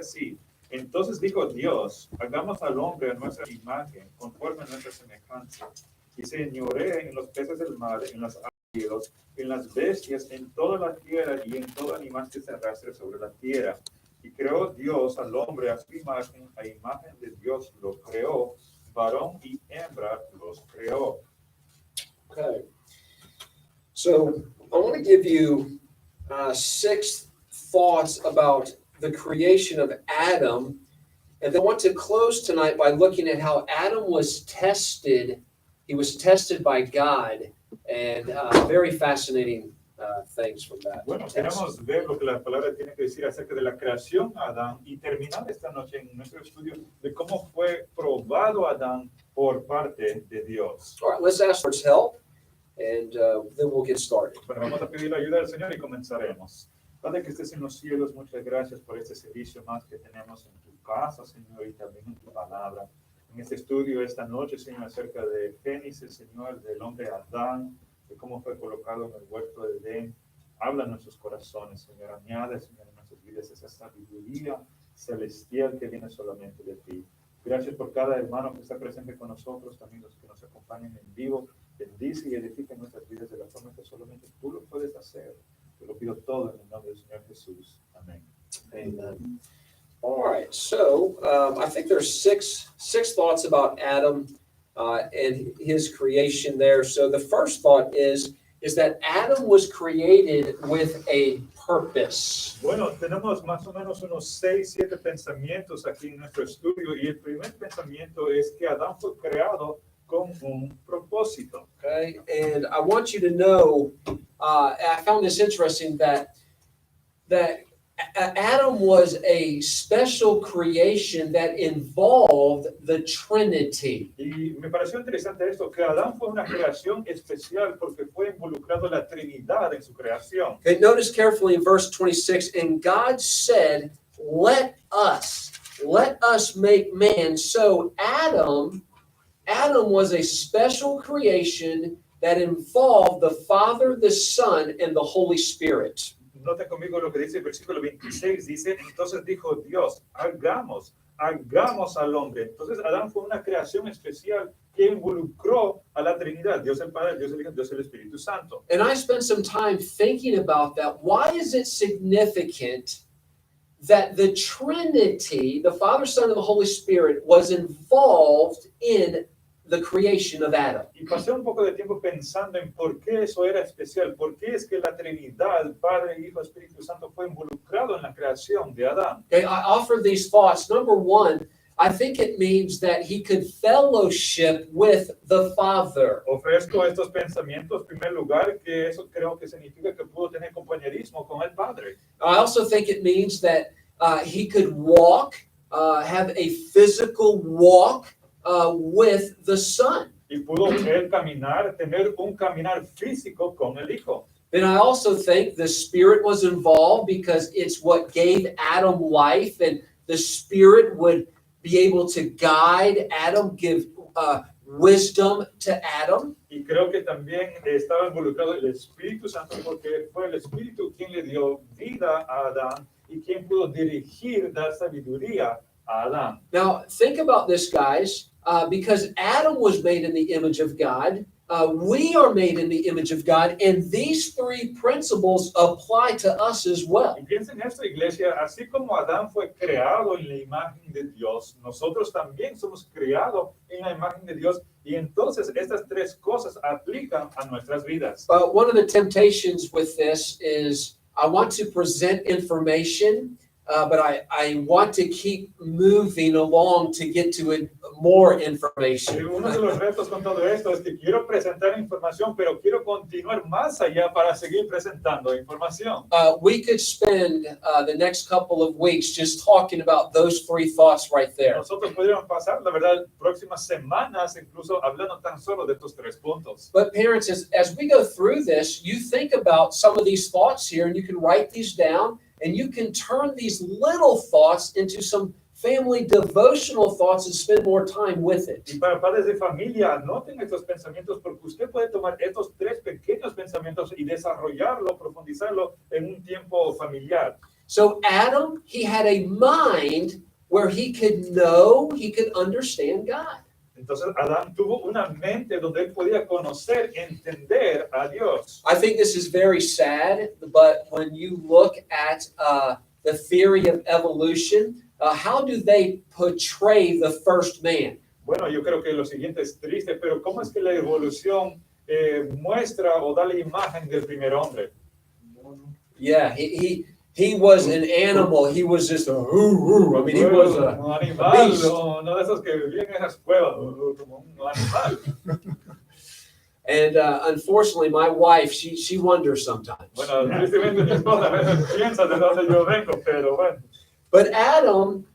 así. Entonces dijo Dios, hagamos al hombre a nuestra imagen, conforme a nuestra semejanza, y señoree en los peces del mar, en los árboles, en las bestias, en toda la tierra y en todo animal que se arrastre sobre la tierra. Y creó Dios al hombre a su imagen, a imagen de Dios lo creó, varón y hembra los creó. Okay. So I want to give you 6 thoughts about the creation of Adam. And then I want to close tonight by looking at how Adam was tested. He was tested by God, and very fascinating things from that. Bueno, test. queremos ver lo que la palabra tiene que decir acerca de la creación de Adán y terminar esta noche en nuestro estudio de cómo fue probado Adán por parte de Dios. All right, let's ask for his help, and then we'll get started. Bueno, vamos a pedir la ayuda del Señor y comenzaremos. Padre que estés en los cielos, muchas gracias por este servicio más que tenemos en tu casa, Señor, y también en tu palabra. En este estudio esta noche, Señor, acerca de Génesis, Señor, del hombre Adán, de cómo fue colocado en el huerto de Edén. Habla en nuestros corazones, Señor. Añade, Señor, en nuestras vidas esa sabiduría celestial que viene solamente de ti. Gracias por cada hermano que está presente con nosotros, también los que nos acompañan en vivo. Bendice y edifica nuestras vidas de la forma que solamente tú lo puedes hacer. Te lo pido todo en el nombre del Señor Jesús. Amén. Amen. All right, so I think there's six thoughts about Adam and his creation there. So the first thought is that Adam was created with a purpose. Bueno, tenemos más o menos unos 6, 7 pensamientos aquí en nuestro estudio y el primer pensamiento es que Adán fue creado con un propósito. Okay, and I want you to know, I found this interesting that Adam was a special creation that involved the Trinity. Y me pareció interesante esto, que Adán fue una creación especial porque fue involucrado la Trinidad en su creación. Okay, notice carefully in verse 26, and God said, let us make man. So Adam was a special creation that involved the Father, the Son, and the Holy Spirit. Nota conmigo lo que dice el versículo 26, dice, entonces dijo Dios, hagamos al hombre. Entonces Adán fue una creación especial que involucró a la Trinidad, Dios el Padre, Dios el Hijo, Dios el Espíritu Santo. And I spent some time thinking about that. Why is it significant that the Trinity, the Father, Son, and the Holy Spirit, was involved in the creation of Adam? Y pasé un poco de tiempo pensando en por qué eso era especial, por qué es que la Trinidad, Padre, Hijo, Espíritu Santo fue involucrado en la creación de Adán. Okay, I offer these thoughts. Number one, I think it means that he could fellowship with the Father. Ofrezco estos pensamientos en primer lugar, que eso creo que significa que pudo tener compañerismo con el Padre. I also think it means that he could walk, have a physical walk with the Son. Y pudo él caminar, tener un caminar físico con el Hijo. Then I also think the Spirit was involved because it's what gave Adam life, and the Spirit would be able to guide Adam, give wisdom to Adam. Y creo que también estaba involucrado el Espíritu Santo porque fue el Espíritu quien le dio vida a Adán y quien pudo dirigir, dar sabiduría a Adán. Now, think about this, guys, because Adam was made in the image of God. We are made in the image of God, and these 3 principles apply to us as well. Y piensen en esto, iglesia, así como Adán fue creado en la imagen de Dios, nosotros también somos creados en la imagen de Dios, y entonces estas 3 cosas aplican a nuestras vidas. But one of the temptations with this is I want to present information, but I want to keep moving along to get to it, more Y information. uno de los retos con todo esto es que quiero presentar información, pero quiero continuar más allá para seguir presentando información. We could spend the next couple of weeks just talking about those 3 thoughts right there. Nosotros podríamos pasar, la verdad, próximas semanas incluso hablando tan solo de estos 3 puntos. But parents, as we go through this, you think about some of these thoughts here, and you can write these down, and you can turn these little thoughts into some family devotional thoughts and spend more time with it. Y para padres de familia, anoten estos pensamientos porque usted puede tomar estos 3 pequeños pensamientos y desarrollarlo, profundizarlo en un tiempo familiar. So Adam, he had a mind where he could know, he could understand God. Entonces Adán tuvo una mente donde él podía conocer, entender a Dios. I think this is very sad, but when you look at the theory of evolution, how do they portray the first man? Bueno, yo creo que lo siguiente es triste, pero ¿cómo es que la evolución muestra o da la imagen del primer hombre? Yeah, he was an animal. He was just a hoo. I mean, he was a un animal, beast. no de esos que viven en esas cuevas, como un animal. And unfortunately, my wife, she wonders sometimes. Bueno, tristemente mi esposa a veces piensa de dónde yo vengo, pero bueno. But Adam,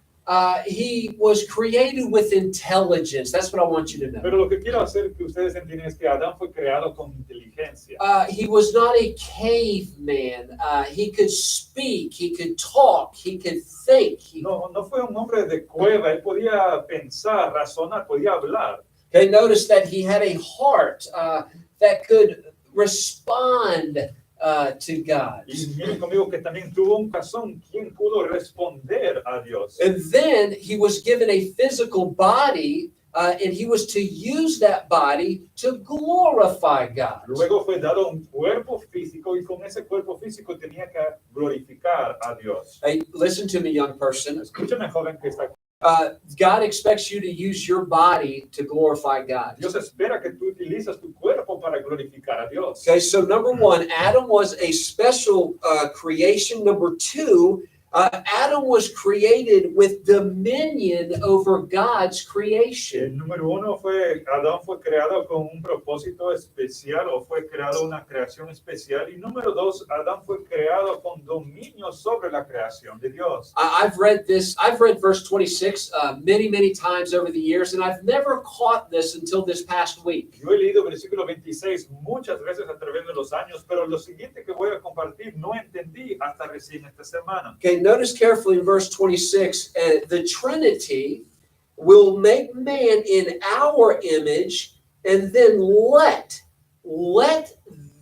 he was created with intelligence. That's what I want you to know. Pero lo que quiero hacer que ustedes entiendan es que Adán fue creado con inteligencia. He was not a caveman. He could speak, he could talk, he could think. No fue un hombre de cueva, él podía pensar, razonar, podía hablar. Okay, notice that he had a heart that could respond to God. Y miren conmigo que también tuvo un corazón quien pudo responder a Dios. And then he was given a physical body, and he was to use that body to glorify God. Luego fue dado un cuerpo físico y con ese cuerpo físico tenía que glorificar a Dios. Hey, listen to me, young person. Escúchame, joven, que está. God expects you to use your body to glorify God. Dios espera que tú utilizas tu cuerpo para glorificar a Dios. Okay, so number one, Adam was a special creation. Number two, Adam was created with dominion over God's creation. El número uno fue, Adán fue creado con un propósito especial o fue creado una creación especial. Y número dos, Adán fue creado con dominio sobre la creación de Dios. I've read verse 26 many times over the years, and I've never caught this until this past week. Yo he leído versículo 26 muchas veces a través de los años, pero lo siguiente que voy a compartir no entendí hasta recién esta semana. Okay, notice carefully in verse 26, the Trinity will make man in our image, and then let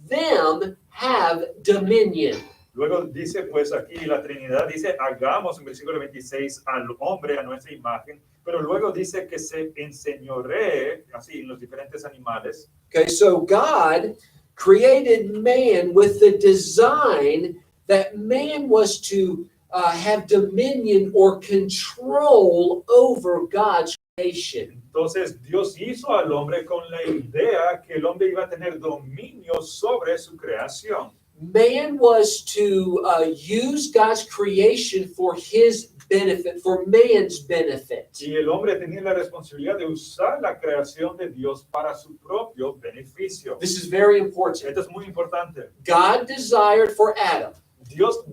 them have dominion. Luego dice, pues aquí la Trinidad dice, hagamos en versículo 26 al hombre a nuestra imagen, pero luego dice que se enseñoree, así, en los diferentes animales. Okay, so God created man with the design that man was to have dominion or control over God's creation. Entonces Dios hizo al hombre con la idea que el hombre iba a tener dominio sobre su creación. Man was to use God's creation for his benefit, for man's benefit. Y el hombre tenía la responsabilidad de usar la creación de Dios para su propio beneficio. This is very important. Esto es muy importante. God desired for Adam Dios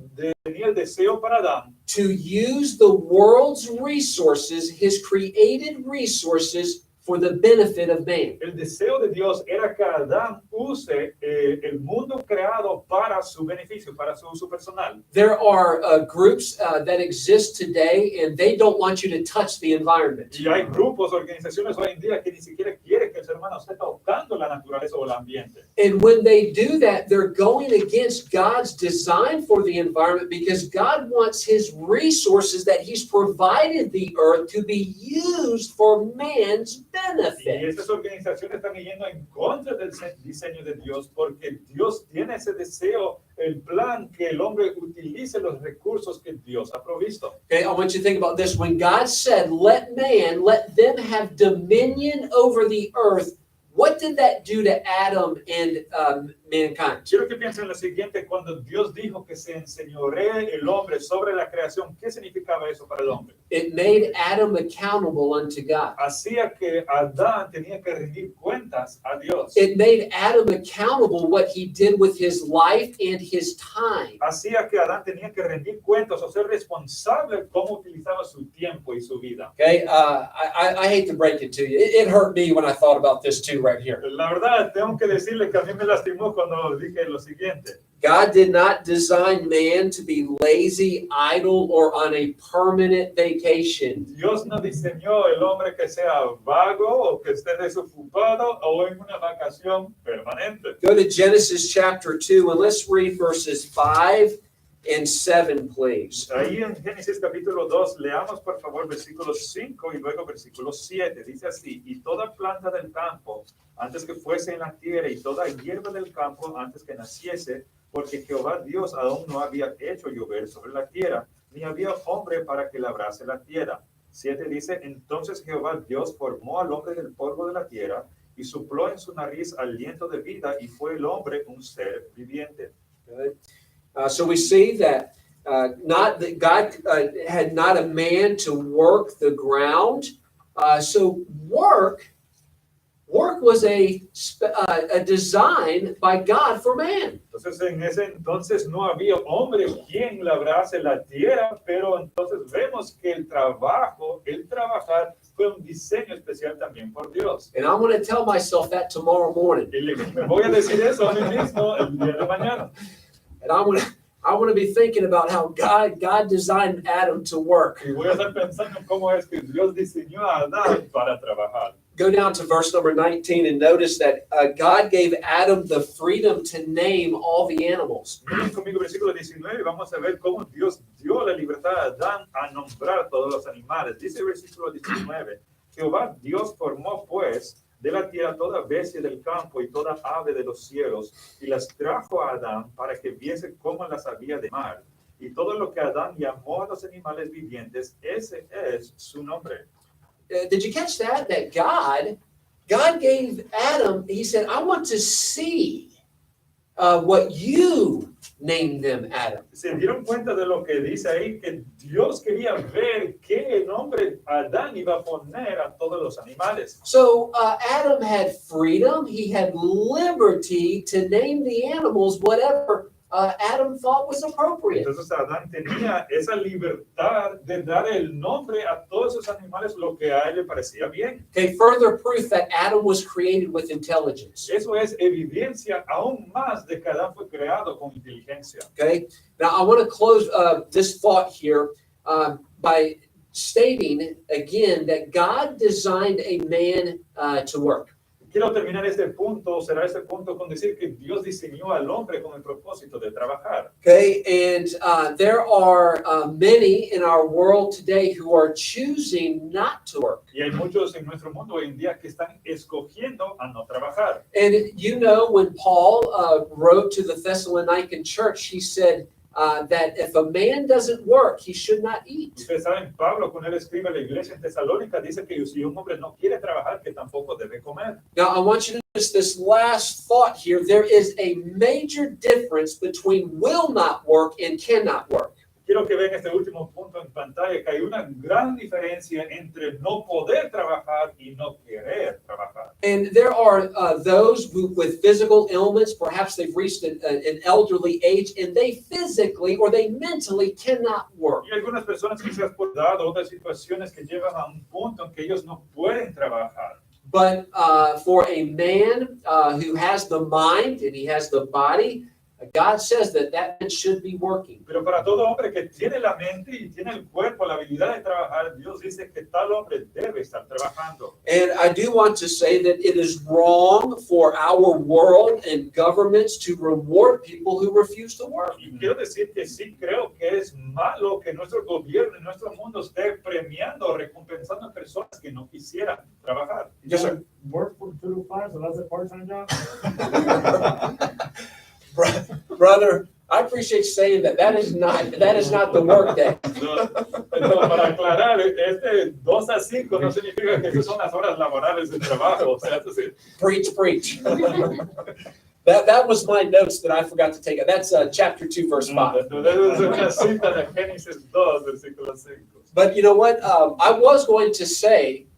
tenía el deseo para Adán to use the world's resources, his created resources, for the benefit of man. El deseo de Dios era que Adán use el mundo creado para su beneficio, para su uso personal. There are groups that exist today, and they don't want you to touch the environment. Y hay grupos, organizaciones hoy en día que ni siquiera quieren que el ser humano esté tocando la naturaleza o el ambiente. And when they do that, they're going against God's design for the environment, because God wants his resources that he's provided the earth to be used for man's Y benefit. estas organizaciones están yendo en contra del diseño de Dios porque Dios tiene ese deseo, el plan que el hombre utilice los recursos que Dios ha provisto. Okay, I want you to think about this. When God said, let them have dominion over the earth, what did that do to Adam and mankind? Quiero que piensen en lo siguiente, cuando Dios dijo que se enseñoree el hombre sobre la creación, ¿qué significaba eso para el hombre? It made Adam accountable unto God. Hacía que Adán tenía que rendir cuentas a Dios. It made Adam accountable what he did with his life and his time. Hacía que Adán tenía que rendir cuentas o ser responsable cómo utilizaba su tiempo y su vida. Okay, I hate to break it to you. It hurt me when I thought about this too right here. La verdad, tengo que decirle que a mí me lastimó cuando dije lo siguiente. God did not design man to be lazy, idle, or on a permanent vacation. Dios no diseñó el hombre que sea vago o que esté desocupado o en una vacación permanente. Go to Genesis chapter 2 and let's read verses 5 and 7, please. Ahí en Génesis capítulo 2, leamos por favor versículos 5 y luego versículo 7. Dice así: y toda planta del campo antes que fuese en la tierra y toda hierba del campo antes que naciese, porque Jehová Dios aún no había hecho llover sobre la tierra, ni había hombre para que labrase la tierra. 7 dice: entonces Jehová Dios formó al hombre del polvo de la tierra y sopló en su nariz aliento de vida, y fue el hombre un ser viviente. So we see that not that God had not a man to work the ground. So work was a design by God for man. Entonces en ese entonces no había hombre quien labrase la tierra, pero entonces vemos que el trabajar fue un diseño especial también por Dios. And I'm going to tell myself that tomorrow morning. Y me voy a decir eso a mí mismo el día de mañana. And I want to be thinking about how God designed Adam to work. Y voy a estar pensando en cómo es que Dios diseñó a Adán para trabajar. Go down to verse number 19 and notice that God gave Adam the freedom to name all the animals. Miren conmigo versículo 19, vamos a ver cómo Dios dio la libertad a Adán a nombrar todos los animales. Dice el versículo 19: Jehová Dios formó pues de la tierra toda bestia del campo y toda ave de los cielos, y las trajo a Adán para que viese cómo las había de mar. Y todo lo que Adán llamó a los animales vivientes, ese es su nombre. Did you catch that? That God gave Adam, he said, I want to see what you named them, Adam. Se dieron cuenta de lo que dice ahí, que Dios quería ver qué nombre Adán iba a poner a todos los animales. So Adam had freedom, he had liberty to name the animals whatever Adam thought was appropriate. Entonces Adán tenía esa libertad de dar el nombre a todos esos animales lo que a él le parecía bien. Okay, further proof that Adam was created with intelligence. Eso es evidencia aún más de que Adán fue creado con inteligencia. Okay, now I want to close this thought here by stating again that God designed a man to work. Quiero terminar este punto, cerrar este punto con decir que Dios diseñó al hombre con el propósito de trabajar. Okay, and there are many in our world today who are choosing not to work. Y hay muchos en nuestro mundo hoy en día que están escogiendo a no trabajar. And you know, when Paul wrote to the Thessalonican church, he said that if a man doesn't work, he should not eat. Ustedes saben, Pablo, cuando él escribe a la iglesia en Tesalónica, dice que si un hombre no quiere trabajar, que tampoco debe comer. Now, I want you to notice this last thought here. There is a major difference between will not work and cannot work. Quiero que vean este último punto en pantalla, que hay una gran diferencia entre no poder trabajar y no querer trabajar. And there are those with physical ailments, perhaps they've reached an elderly age, and they physically or they mentally cannot work. Y algunas personas que se han dado otras situaciones que llevan a un punto en que ellos no pueden trabajar. But for a man who has the mind and he has the body, God says that man should be working. Pero para todo hombre que tiene la mente y tiene el cuerpo, la habilidad de trabajar, Dios dice que tal hombre debe estar trabajando. And I do want to say that it is wrong for our world and governments to reward people who refuse to work. Y quiero decir que sí creo que es malo que nuestro gobierno y nuestro mundo esté premiando, recompensando a personas que no quisieran trabajar. Yes, sir. Work for 2 to 5, so that's a part-time job. Brother, I appreciate saying that. That is not the work day. No, para aclarar, 2 a 5 no significa que son las horas laborales de trabajo. O sea, es decir, Preach. That was my notes that I forgot to take. That's chapter 2, verse 5. debe ser una cita de Génesis 2, versículo 5. But you know what? I was going to say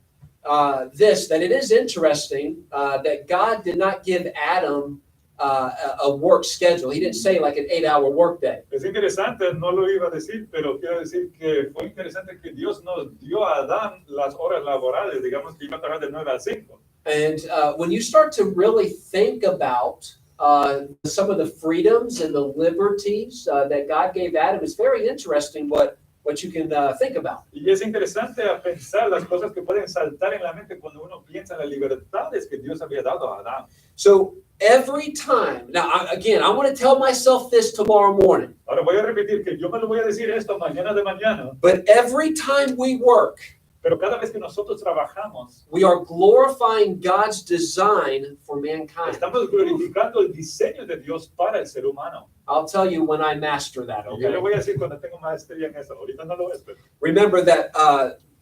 that it is interesting that God did not give Adam a work schedule. He didn't say like an 8-hour workday. Es interesante, no lo iba a decir, pero quiero decir que fue interesante que Dios nos dio a Adán las horas laborales, digamos que iba a trabajar de 9 a 5. And when you start to really think about some of the freedoms and the liberties that God gave Adam, it's very interesting what what you can think about. Y es interesante a pensar las cosas que pueden saltar en la mente cuando uno piensa en las libertades que Dios había dado a Adán. So every time, now again, I want to tell myself this tomorrow morning, Ahora voy a repetir que yo me lo voy a decir esto mañana de mañana, but every time we work, pero cada vez que nosotros trabajamos, we are glorifying God's design for mankind. estamos glorificando el diseño de Dios para el ser humano. I'll tell you when I master that, Y yo le okay? voy a decir cuando tengo maestría en eso. Ahorita no lo es, pero Remember that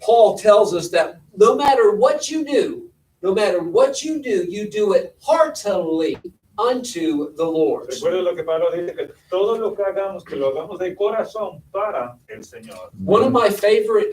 Paul tells us that no matter what you do, you do it heartily unto the Lord. recuerda lo que Pablo dice, que todo lo que hagamos, que lo hagamos de corazón para el Señor. One of my favorite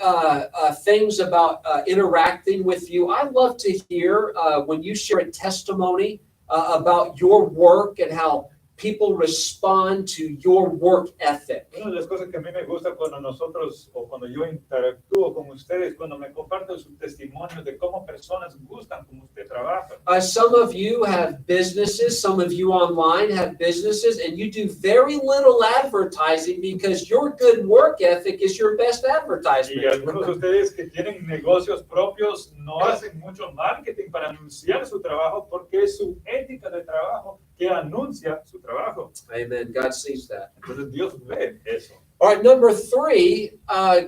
things about interacting with you, I love to hear when you share a testimony about your work and how people respond to your work ethic. Una de las cosas que a mí me gusta cuando nosotros o cuando yo interactúo con ustedes, cuando me comparten sus testimonios de cómo personas gustan como usted trabaja. Some of you have businesses, some of you online have businesses, and you do very little advertising because your good work ethic is your best Y advertisement. algunos de ustedes que tienen negocios propios no hacen mucho marketing para anunciar su trabajo porque es su ética de trabajo que anuncia su trabajo. Amen. God sees that. Entonces Dios ve eso. All right, number 3,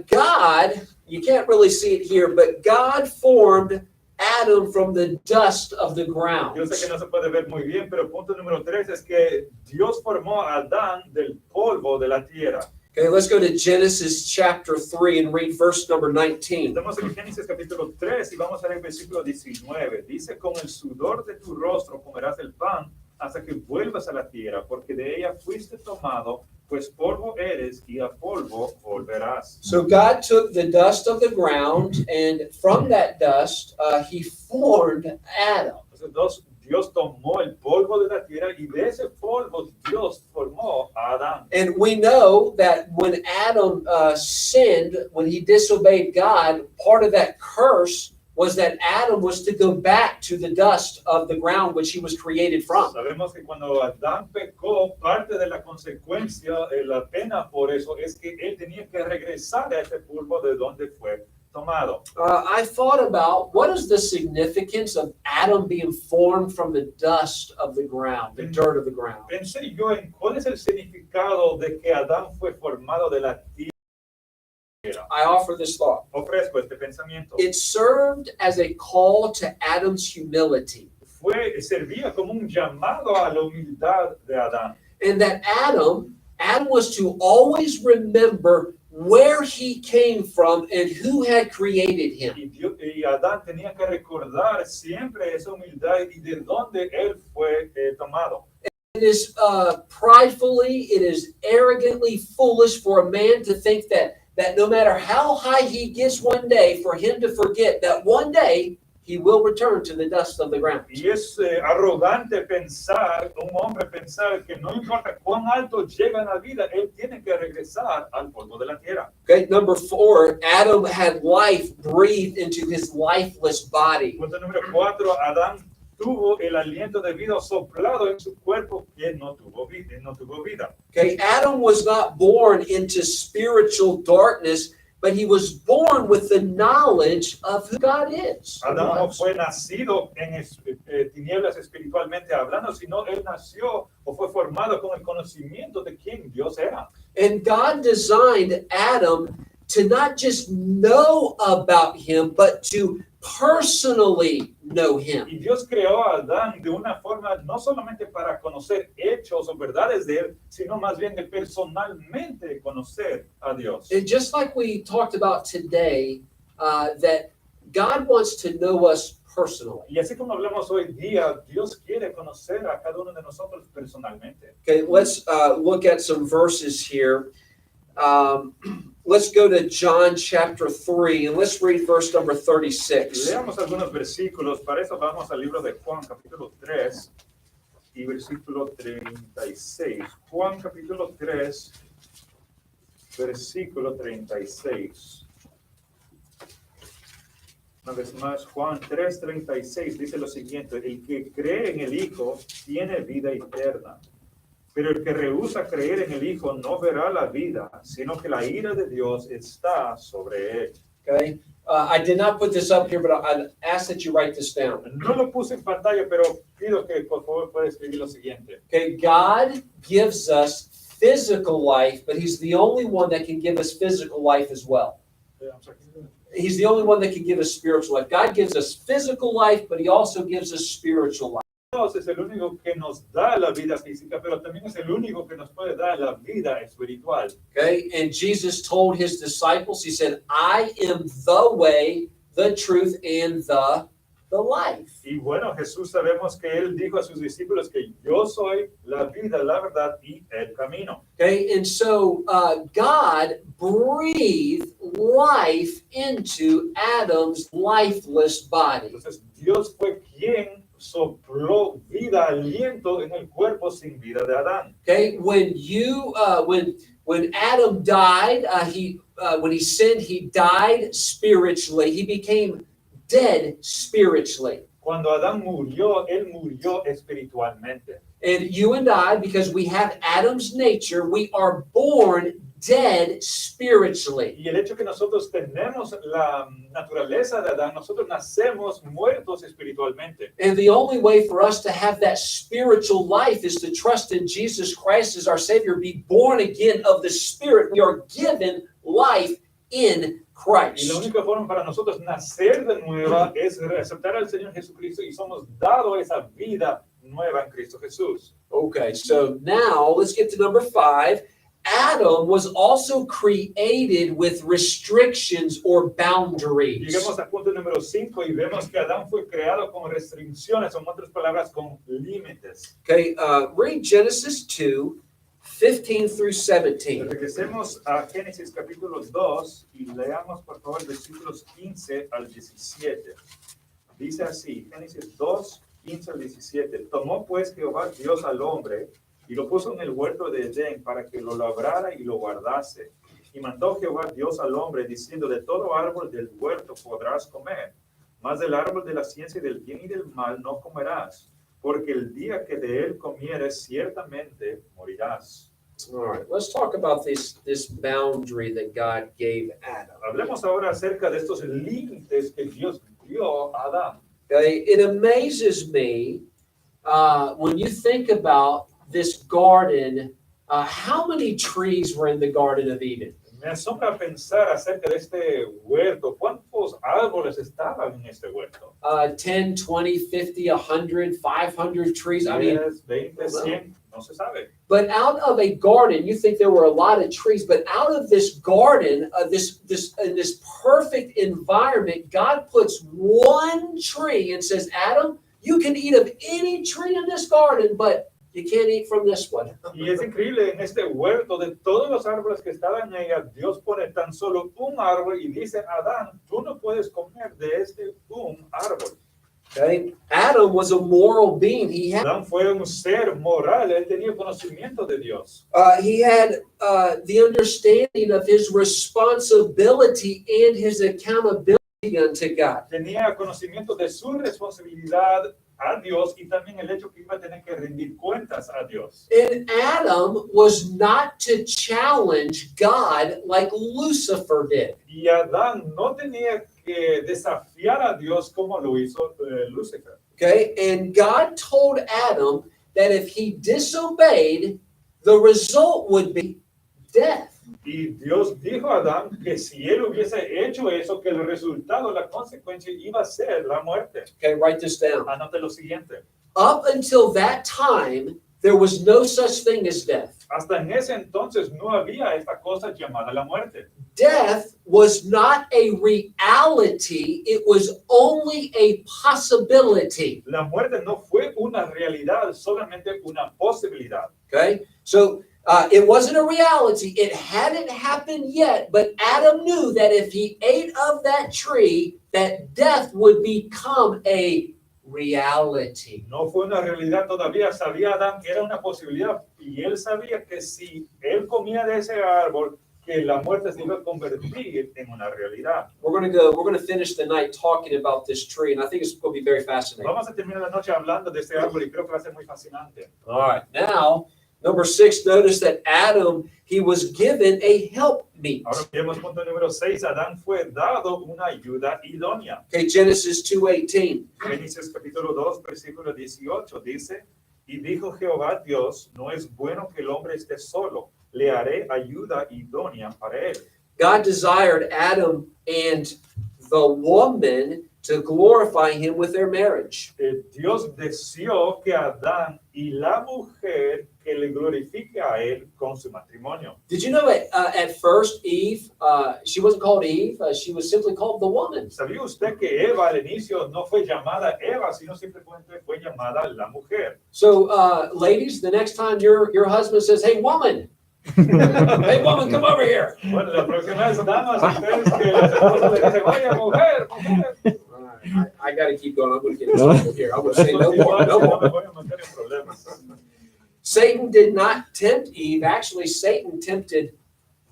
God, you can't really see it here, but God formed Adam from the dust of the ground. Yo sé que no se puede ver muy bien, pero punto número 3 es que Dios formó a Adán del polvo de la tierra. Okay, let's go to Genesis chapter 3 and read verse number 19. Estamos en Génesis capítulo 3 y vamos a leer el versículo 19. Dice, con el sudor de tu rostro comerás el pan hasta que vuelvas a la tierra, porque de ella fuiste tomado, pues polvo eres y a polvo volverás. So God took the dust of the ground, and from that dust, he formed Adam. Entonces Dios tomó el polvo de la tierra y de ese polvo Dios formó a Adán. And we know that when Adam sinned, when he disobeyed God, part of that curse was that Adam was to go back to the dust of the ground which he was created from. Sabemos que cuando Adán pecó, parte de la consecuencia, la pena por eso es que él tenía que regresar a ese polvo de donde fue tomado. I thought about what is the significance of Adam being formed from the dust of the ground, the dirt of the ground. Pensé yo en cuál es el significado de que Adán fue formado de la tierra. I offer this thought. Ofrezco este pensamiento. It served as a call to Adam's humility. Servía como un llamado a la humildad de Adán. And that Adam was to always remember where he came from and who had created him. Y Adán tenía que recordar siempre esa humildad y de dónde él fue tomado. It is pridefully, it is arrogantly foolish for a man to think that no matter how high he gets one day, for him to forget that one day he will return to the dust of the ground. Y es arrogante pensar, un hombre pensar que no importa cuán alto llega en la vida, él tiene que regresar al polvo de la tierra. Okay, number 4, Adam had life breathed into his lifeless body. Punto número 4, Adán tuvo el aliento de vida soplado en su cuerpo que no tuvo vida. Okay, Adam was not born into spiritual darkness, but he was born with the knowledge of who God is. Adán no fue nacido en tinieblas espiritualmente hablando, sino él nació o fue formado con el conocimiento de quién Dios era. And God designed Adam to not just know about him, but to personally know him. Y Dios creó a Adán de una forma no solamente para conocer hechos o verdades de él, sino más bien de personalmente conocer a Dios. And just like we talked about today, that God wants to know us personally. Y así como hablamos hoy día, Dios quiere conocer a cada uno de nosotros personalmente. Okay, let's look at some verses here. Let's go to John chapter 3 and let's read verse number 36. Leamos algunos versículos. Para eso vamos al libro de Juan, capítulo 3 y versículo 36. Juan, capítulo 3, versículo 36. Una vez más, Juan 3:36 dice lo siguiente: el que cree en el Hijo tiene vida eterna. Pero el que rehúsa creer en el Hijo no verá la vida, sino que la ira de Dios está sobre él. Okay. I did not put this up here, but I ask that you write this down. No lo puse en pantalla, pero pido que por favor pueda escribir lo siguiente. Okay. God gives us physical life, but He's the only one that can give us physical life as well. He's the only one that can give us spiritual life. God gives us physical life, but He also gives us spiritual life. Dios es el único que nos da la vida física, pero también es el único que nos puede dar la vida espiritual. Okay, and Jesus told His disciples, He said, I am the way, the truth, and the life. Y bueno, Jesús sabemos que Él dijo a sus discípulos que yo soy la vida, la verdad y el camino. Okay, and so God breathed life into Adam's lifeless body. Entonces Dios fue quien sopló vida, aliento en el cuerpo sin vida de Adán. Okay, when Adam died, when he sinned, he died spiritually. He became dead spiritually. Cuando Adán murió, él murió espiritualmente. And you and I, because we have Adam's nature, we are born dead spiritually. Y el hecho que nosotros tenemos la naturaleza de Adán, nosotros nacemos muertos espiritualmente. And the only way for us to have that spiritual life is to trust in Jesus Christ as our Savior, be born again of the Spirit. We are given life in Christ. Y la única forma para nosotros nacer de nueva es aceptar al Señor Jesucristo y somos dados esa vida nueva en Cristo Jesús. Okay, so now let's get to number 5. Adam was also created with restrictions or boundaries. Llegamos al punto número 5 y vemos que Adán fue creado con restricciones, en otras palabras, con límites. Okay, read Genesis 2, 15 through 17. Regresemos a Génesis capítulo 2 y leamos por favor versículos 15 al 17. Dice así, Génesis 2, 15 al 17. Tomó pues Jehová Dios al hombre y lo puso en el huerto de Edén para que lo labrara y lo guardase. Y mandó Jehová Dios al hombre diciendo, de todo árbol del huerto podrás comer, mas del árbol de la ciencia del bien y del mal no comerás, porque el día que de él comieres ciertamente morirás. All right, let's talk about this boundary that God gave Adam. Hablemos ahora acerca de estos límites que Dios dio a Adán. Okay, it amazes me when you think about this garden, how many trees were in the Garden of Eden? Me asombra pensar acerca de este huerto. ¿Cuántos árboles estaban en este huerto? 10, 20, 50, 100, 500 trees. I mean, 10, 20, 100, no se sabe. but out of a garden, you think there were a lot of trees, but out of this garden, in this perfect environment, God puts one tree and says, Adam, you can eat of any tree in this garden, but you can't eat from this one. Y es increíble, en este huerto, de todos los árboles que estaban en ella, Dios pone tan solo un árbol y dice, Adán, tú no puedes comer de este un árbol. Okay? Adam was a moral being. He had Adán fue un ser moral, él tenía conocimiento de Dios. he had the understanding of his responsibility and his accountability unto God. Tenía conocimiento de su responsabilidad a Dios y también el hecho que iba a tener que rendir cuentas a Dios. And Adam was not to challenge God like Lucifer did. Y Adán no tenía que desafiar a Dios como lo hizo Lucifer. Okay? And God told Adam that if he disobeyed, the result would be death. Y Dios dijo a Adán que si él hubiese hecho eso, que el resultado, la consecuencia iba a ser la muerte. Okay, write this down. Anote lo siguiente. Up until that time, there was no such thing as death. Hasta en ese entonces no había esta cosa llamada la muerte. Death was not a reality, it was only a possibility. La muerte no fue una realidad, solamente una posibilidad. Okay? So it wasn't a reality. It hadn't happened yet, but Adam knew that if he ate of that tree, that death would become a reality. No fue una realidad todavía, sabía Adán que era una posibilidad y él sabía que si él comía de ese árbol, que la muerte se iba a convertir en una realidad. We're going to finish the night talking about this tree, and I think it's going to be very fascinating. Vamos a terminar la noche hablando de este árbol y creo que va a ser muy fascinante. All right. Now, Number 6, notice that Adam, he was given a helpmeet. Ahora vemos punto número 6. Adán fue dado una ayuda idónea. Okay, Genesis 2:18. Génesis capítulo 2, versículo 18 dice, y dijo Jehová Dios, no es bueno que el hombre esté solo, le haré ayuda idónea para él. God desired Adam and the woman to glorify him with their marriage. Dios deseó que Adán y la mujer que le glorifique a él con su matrimonio. Did you know at first Eve, she wasn't called Eve, she was simply called the woman. ¿Sabía usted que Eva al inicio no fue llamada Eva, sino simplemente fue llamada la mujer? So ladies, the next time your husband says, hey woman, hey woman, come over here. Bueno, la próxima vez, damas, ustedes que los esposos le dicen, oye, mujer, mujer. I got to keep going. I'm going to get in trouble here. I'm going to say no more, no more. Me voy a meter en problemas. Satan did not tempt Eve. Actually, Satan tempted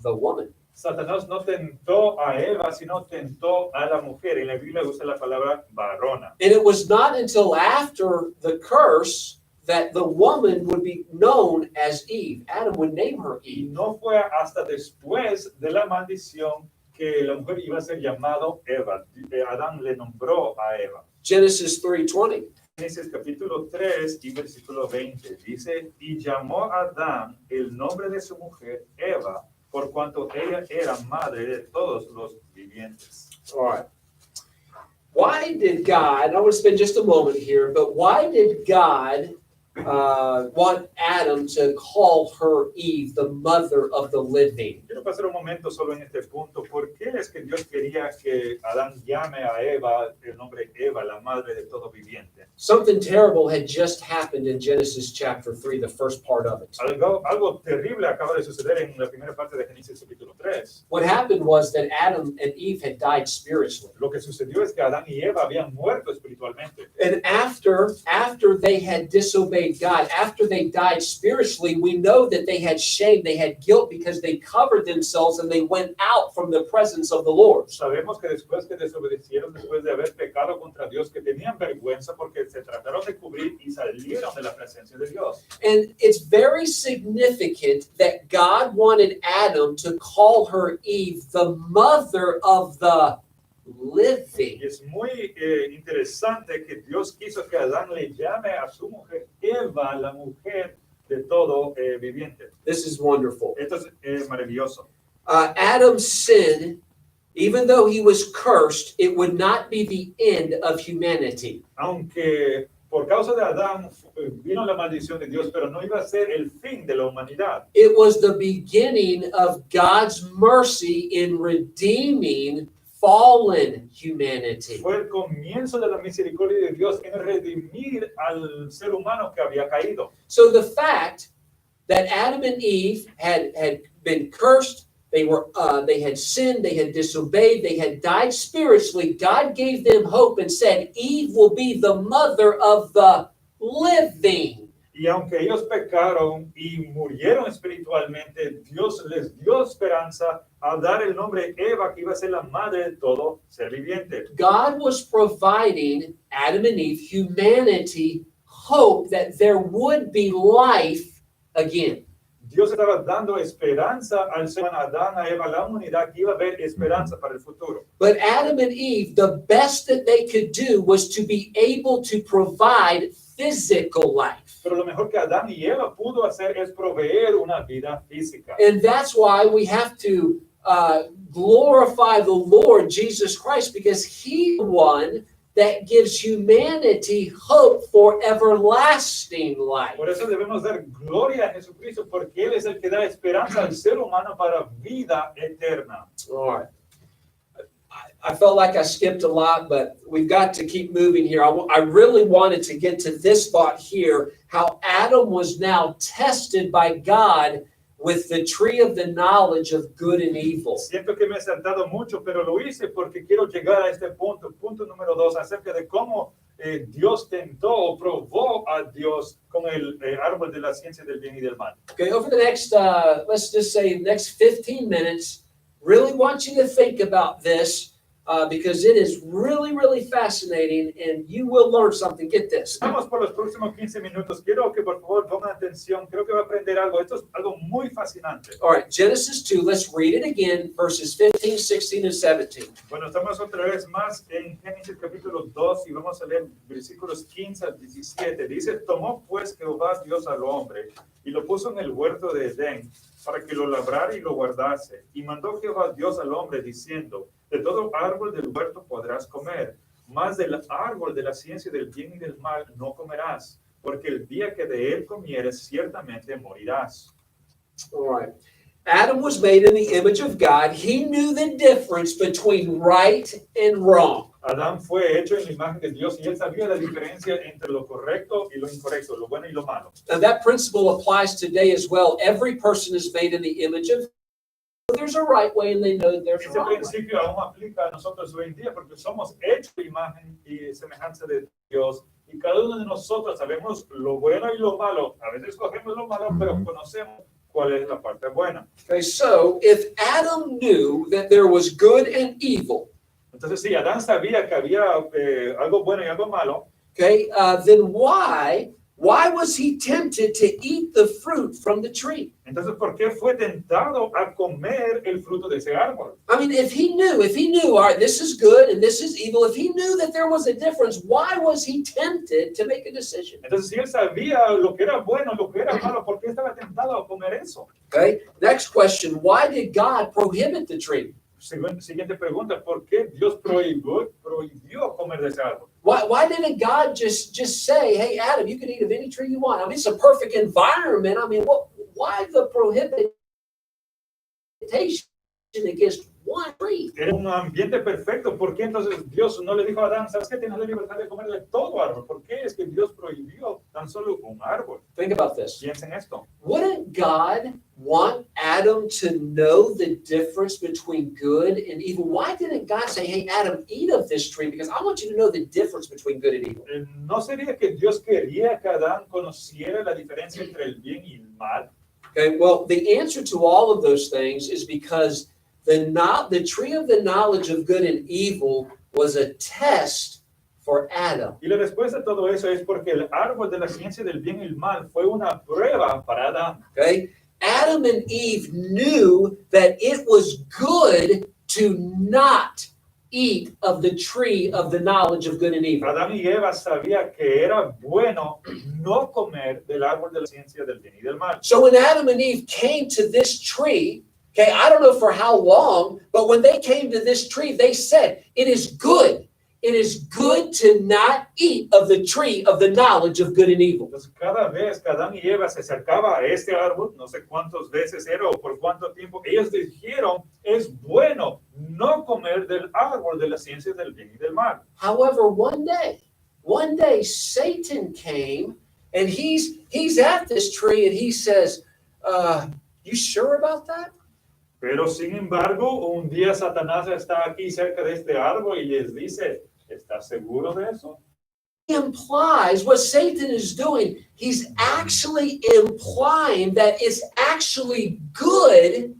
the woman. Satanás no tentó a Eva, sino tentó a la mujer. En la Biblia usa la palabra varona. And it was not until after the curse that the woman would be known as Eve. Adam would name her Y Eve. no fue hasta después de la maldición que la mujer iba a ser llamado Eva. Adán le nombró a Eva. Genesis 3:20. Génesis capítulo 3 y versículo 20 dice, y llamó a Adán el nombre de su mujer Eva, por cuanto ella era madre de todos los vivientes. All right. Why did God, I want to spend just a moment here, but why did God want Adam to call her Eve, the mother of the living? Quiero pasar un momento solo en este punto. ¿Por qué es que Dios quería que Adán llame a Eva el nombre Eva, la madre de todo viviente? Something terrible had just happened in Genesis chapter 3, the first part of it. Algo terrible acaba de suceder en la primera parte de Génesis capítulo 3. What happened was that Adam and Eve had died spiritually. Lo que sucedió es que Adán y Eva habían muerto espiritualmente. And after they had disobeyed God, after they died spiritually, we know that they had shame, they had guilt because they covered themselves and they went out from the presence of the Lord. Sabemos que después que desobedecieron, después de haber pecado contra Dios, que tenían vergüenza porque se trataron de cubrir y salieron de la presencia de Dios. And it's very significant that God wanted Adam to call her Eve, the mother of the living. Y es muy interesante que Dios quiso que Adán le llame a su mujer Eva, la mujer de todo viviente. This is wonderful. Esto es maravilloso. Adam's sin, even though he was cursed, it would not be the end of humanity. Aunque por causa de Adán vino la maldición de Dios, pero no iba a ser el fin de la humanidad. It was the beginning of God's mercy in redeeming fallen humanity. Fue el comienzo de la misericordia de Dios en redimir al ser humano que había caído. So the fact that Adam and Eve had been cursed, they had sinned, they had disobeyed, they had died spiritually, God gave them hope and said, Eve will be the mother of the living. Y aunque ellos pecaron y murieron espiritualmente, Dios les dio esperanza a dar el nombre Eva, que iba a ser la madre de todo ser viviente. God was providing Adam and Eve, humanity, hope that there would be life again. Dios estaba dando esperanza al ser humano, a Adán, a Eva, la humanidad, que iba a haber esperanza para el futuro. But Adam and Eve, the best that they could do was to be able to provide physical life. Pero lo mejor que Adán y Eva pudo hacer es proveer una vida física. And that's why we have to glorify the Lord Jesus Christ, because He's the one that gives humanity hope for everlasting life. Por eso debemos dar gloria a Jesucristo, porque Él es el que da esperanza al ser humano para vida eterna. All right. I felt like I skipped a lot, but we've got to keep moving here. I really wanted to get to this thought here, how Adam was now tested by God with the tree of the knowledge of good and evil. Siento que me he saltado mucho, pero lo hice porque quiero llegar a este punto. Punto número 2, acerca de cómo Dios tentó o probó a Dios con el árbol de la ciencia del bien y del mal. Okay, over the next, let's just say next 15 minutes, really want you to think about this. because it is really, really fascinating and you will learn something. Get this. Vamos por los próximos 15 minutos. Quiero que por favor pongan atención. Creo que va a aprender algo. Esto es algo muy fascinante. All right, Genesis 2, let's read it again, verses 15, 16, and 17. Bueno, estamos otra vez más en Génesis capítulo 2 y vamos a leer versículos 15 al 17. Dice, tomó pues Jehová Dios al hombre y lo puso en el huerto de Edén para que lo labrara y lo guardase. Y mandó Jehová Dios al hombre diciendo, de todo árbol del huerto podrás comer, mas del árbol de la ciencia del bien y del mal no comerás, porque el día que de él comieres ciertamente morirás. All right. Adam was made in the image of God. He knew the difference between right and wrong. Adán fue hecho en la imagen de Dios y él sabía la diferencia entre lo correcto y lo incorrecto, lo bueno y lo malo. And that principle applies today as well. Every person is made in the image of God. There's a right way and they know that there's a Ese wrong way. principio aún aplica a nosotros hoy en día porque somos hechos de imagen y semejanza de Dios y cada uno de nosotros sabemos lo bueno y lo malo. A veces cogemos lo malo, pero conocemos cuál es la parte buena. Okay, so if Adam knew that there was good and evil, Entonces, si Adán sabía que había algo bueno y algo malo, okay, then why was he tempted to eat the fruit from the tree? entonces, ¿por qué fue tentado a comer el fruto de ese árbol? I mean, if he knew, all right, this is good and this is evil, if he knew that there was a difference, why was he tempted to make a decision? Entonces, si él sabía lo que era bueno, lo que era malo, ¿por qué estaba tentado a comer eso? Okay, next question, why did God prohibit the tree? Siguiente pregunta, ¿por qué Dios prohibió comer de ese árbol? Why didn't God just say, hey, Adam, you can eat of any tree you want? I mean, it's a perfect environment. I mean, why the prohibition against one tree? Era un ambiente perfecto. ¿Por qué entonces Dios no le dijo a Adán, sabes que tienes la libertad de comer de todo árbol? ¿Por qué es que Dios prohibió tan solo un árbol? Think about this. Piensen esto. Wouldn't God want Adam to know the difference between good and evil? Why didn't God say, hey, Adam, eat of this tree? Because I want you to know the difference between good and evil. ¿No sería que Dios quería que Adán conociera la diferencia entre el bien y el mal? Okay, well, the answer to all of those things is because the tree of the knowledge of good and evil was a test for Adam. Y la respuesta a todo eso es porque el árbol de la ciencia del bien y el mal fue una prueba para Adán. Okay? Adam and Eve knew that it was good to not eat of the tree of the knowledge of good and evil. Adán y Eva sabían que era bueno no comer del árbol de la ciencia del bien y del mal. So when Adam and Eve came to this tree, okay, I don't know for how long, but when they came to this tree, they said, it is good. It is good to not eat of the tree of the knowledge of good and evil. Entonces, cada vez que Adán y Eva se acercaba a este árbol, no sé cuántas veces era o por cuánto tiempo, ellos dijeron, es bueno no comer del árbol de la ciencia del bien y del mal. However, one day Satan came and he's at this tree and he says, you sure about that? Pero sin embargo, un día Satanás está aquí cerca de este árbol y les dice, ¿estás seguro de eso? Implies what Satan is doing. He's actually implying that it's actually good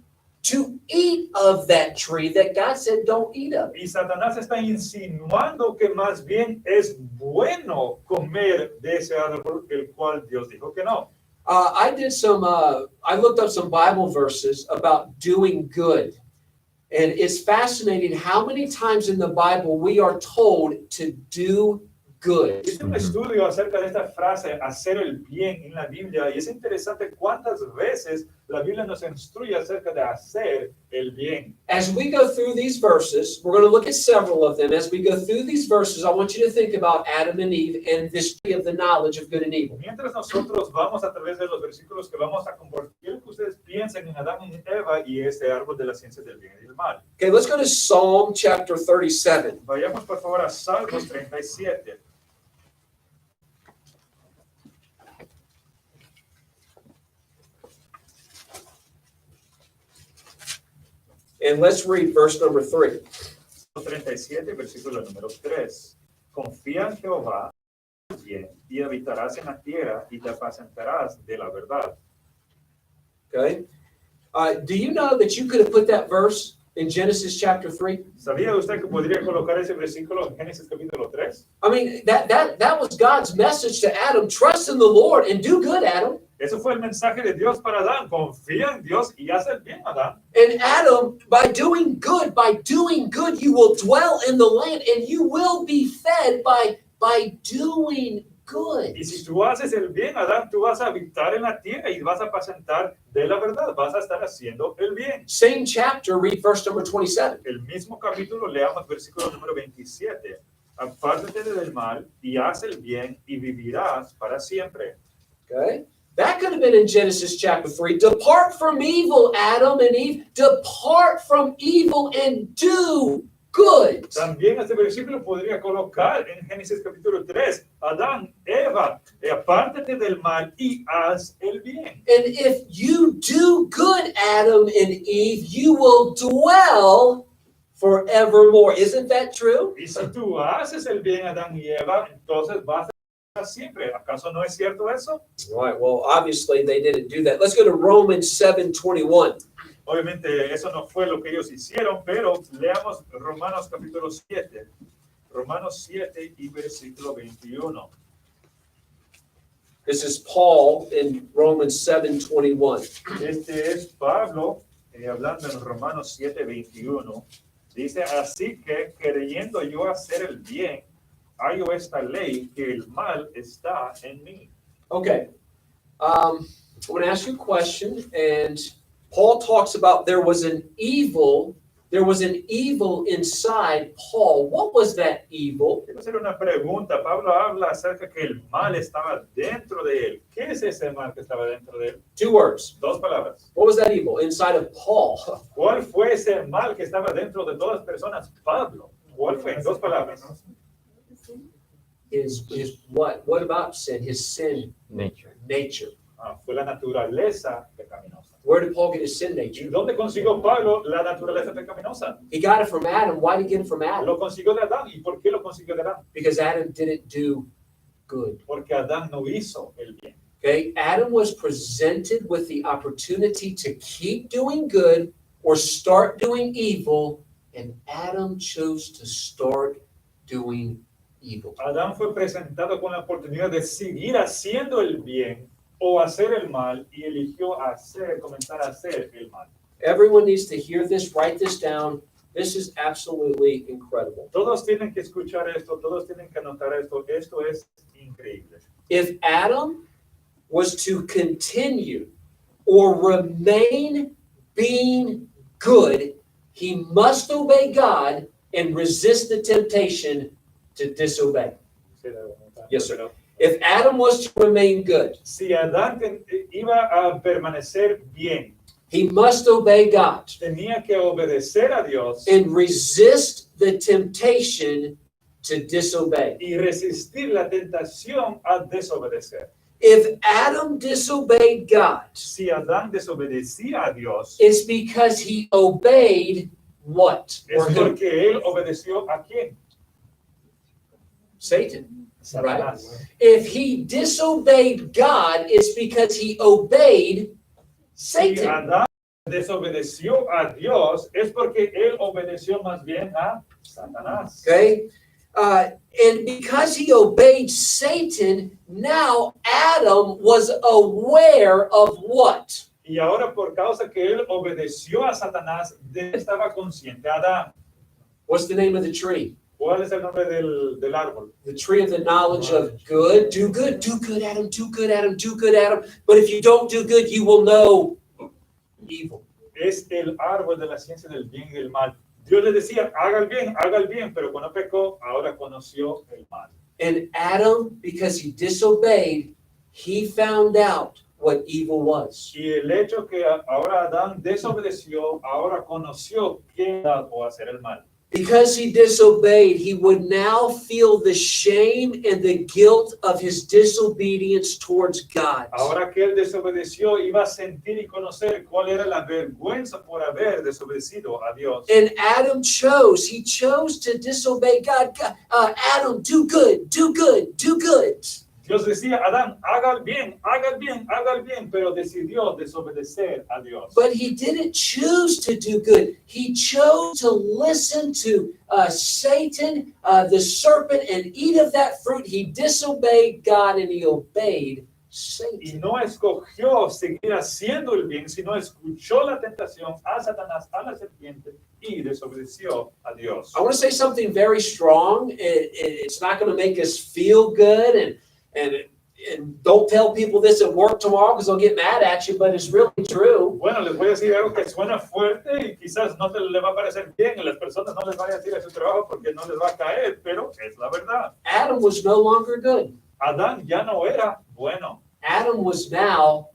to eat of that tree that God said don't eat of. Y Satanás está insinuando que más bien es bueno comer de ese árbol, el cual Dios dijo que no. I looked up some Bible verses about doing good. And it's fascinating how many times in the Bible we are told to do good. Hice un estudio acerca de esta frase, hacer el bien en la Biblia, y es interesante cuántas veces la Biblia nos instruye acerca de hacer el bien. As we go through these verses, we're going to look at several of them. As we go through these verses, I want you to think about Adam and Eve and this tree of the knowledge of good and evil. Mientras nosotros vamos a través de los versículos que vamos a compartir, que ustedes piensen en Adán y Eva y este árbol de la ciencia del bien y del mal. Okay, let's go to Psalm chapter 37. Vayamos por favor a Salmos 37. And let's read verse number 3. 37, versículo número 3. Confía en Jehová bien, y habitarás en la tierra y te apacentarás de la verdad. Okay. Do you know that you could have put that verse in Genesis chapter 3? ¿Sabía usted que podría colocar ese versículo en Génesis capítulo 3? I mean, that was God's message to Adam. Trust in the Lord and do good, Adam. Eso fue el mensaje de Dios para Adán. Confía en Dios y haz el bien, Adán. And Adam, by doing good, you will dwell in the land and you will be fed by doing good. Y si tú haces el bien, Adán, tú vas a habitar en la tierra y vas a apacentar de la verdad. Vas a estar haciendo el bien. Same chapter, read verse number 27. El mismo capítulo, leamos versículo número 27. Apártate del mal y haz el bien y vivirás para siempre. Okay? That could have been in Genesis chapter 3. Depart from evil, Adam and Eve. Depart from evil and do good. También este versículo podría colocar en Génesis capítulo 3. Adán, Eva, apártate del mal y haz el bien. And if you do good, Adam and Eve, you will dwell forevermore. Isn't that true? Y si tú haces el bien, Adán y Eva, entonces vas a estar siempre. ¿Acaso no es cierto eso? All right, well, obviously they didn't do that. Let's go to Romans 7:21. Obviamente eso no fue lo que ellos hicieron, pero leamos Romanos capítulo 7. Romanos 7 y versículo 21. This is Paul in Romans 7:21. Este es Pablo hablando en Romanos 7, 21. Dice, así que queriendo yo hacer el bien, hallo esta ley que el mal está en mí. Okay, I'm going to ask you a question, and Paul talks about there was an evil inside Paul. What was that evil? Quiero hacer una pregunta. Pablo habla acerca que el mal estaba dentro de él. ¿Qué es ese mal que estaba dentro de él? 2 words. Dos palabras. What was that evil inside of Paul? ¿Cuál fue ese mal que estaba dentro de todas las personas? Pablo. ¿Cuál fue? En dos palabras. His what? What about sin? His sin Nature. nature. Fue la naturaleza pecaminosa. Where did Paul get his sin ¿Y nature? dónde consiguió Pablo la naturaleza pecaminosa? He got it from Adam. Why did he get it from Adam? Lo consiguió de Adán. ¿Y por qué lo consiguió de Adán? Because Adam didn't do good. Porque Adán no hizo el bien. Okay, Adam was presented with the opportunity to keep doing good or start doing evil, and Adam chose to start doing evil. Adán fue presentado con la oportunidad de seguir haciendo el bien o hacer el mal y eligió comenzar a hacer el mal. Everyone needs to hear this, write this down. This is absolutely incredible. Todos tienen que escuchar esto, todos tienen que anotar esto. Esto es increíble. If Adam was to continue or remain being good, he must obey God and resist the temptation to disobey. Yes, sir. If Adam was to remain good, Si Adán iba a permanecer bien, he must obey God tenía que obedecer a Dios and resist the temptation to disobey. y resistir la tentación a desobedecer. If Adam disobeyed God, Si Adán desobedecía a Dios, it's because he obeyed what? Or es who? porque él obedeció a quién? Satan. Satanás. If he disobeyed God, it's because he obeyed Si Satan. Adán desobedeció a Dios, es porque él obedeció más bien a Satanás. Okay? And because he obeyed Satan, now Adam was aware of what? Y ahora por causa que él obedeció a Satanás, estaba consciente. Adán, What's the name of the tree? ¿cuál es el nombre del árbol? The tree of the knowledge of good. Do good, Adam, do good, Adam, do good, Adam. But if you don't do good, you will know evil. Es el árbol de la ciencia del bien y del mal. Dios le decía, haga el bien, pero cuando pecó, ahora conoció el mal. And Adam, because he disobeyed, he found out what evil was. Y el hecho que ahora Adán desobedeció, ahora conoció qué era o hacer el mal. Because he disobeyed, he would now feel the shame and the guilt of his disobedience towards God. Ahora que él desobedeció, iba a sentir y conocer cuál era la vergüenza por haber desobedecido a Dios. And Adam he chose to disobey God. Adam, do good, do good, do good. Dios decía, Adán, haga el bien, haga el bien, haga el bien, pero decidió desobedecer a Dios. But he didn't choose to do good. He chose to listen to Satan, the serpent, and eat of that fruit. He disobeyed God and he obeyed Y Satan. no escogió seguir haciendo el bien, sino escuchó la tentación a Satanás, a la serpiente, y desobedeció a Dios. I want to say something very strong. It's not going to make us feel good, and don't tell people this at work tomorrow because they'll get mad at you, but it's really true. Bueno, les voy a decir algo que suena fuerte y quizás no le va a parecer bien, a las personas no les va a decir a su trabajo porque no les va a caer, pero es la verdad. Adam was no longer good. Adán ya no era bueno. Adam was now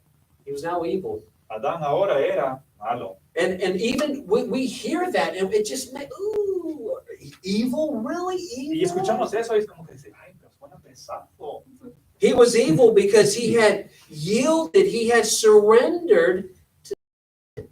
evil. Adán ahora era malo. And even we hear that and it just makes, ooh, evil, really Y evil? escuchamos eso y es como que dice, ay, pero suena pesado. He was evil because he had yielded, he had surrendered.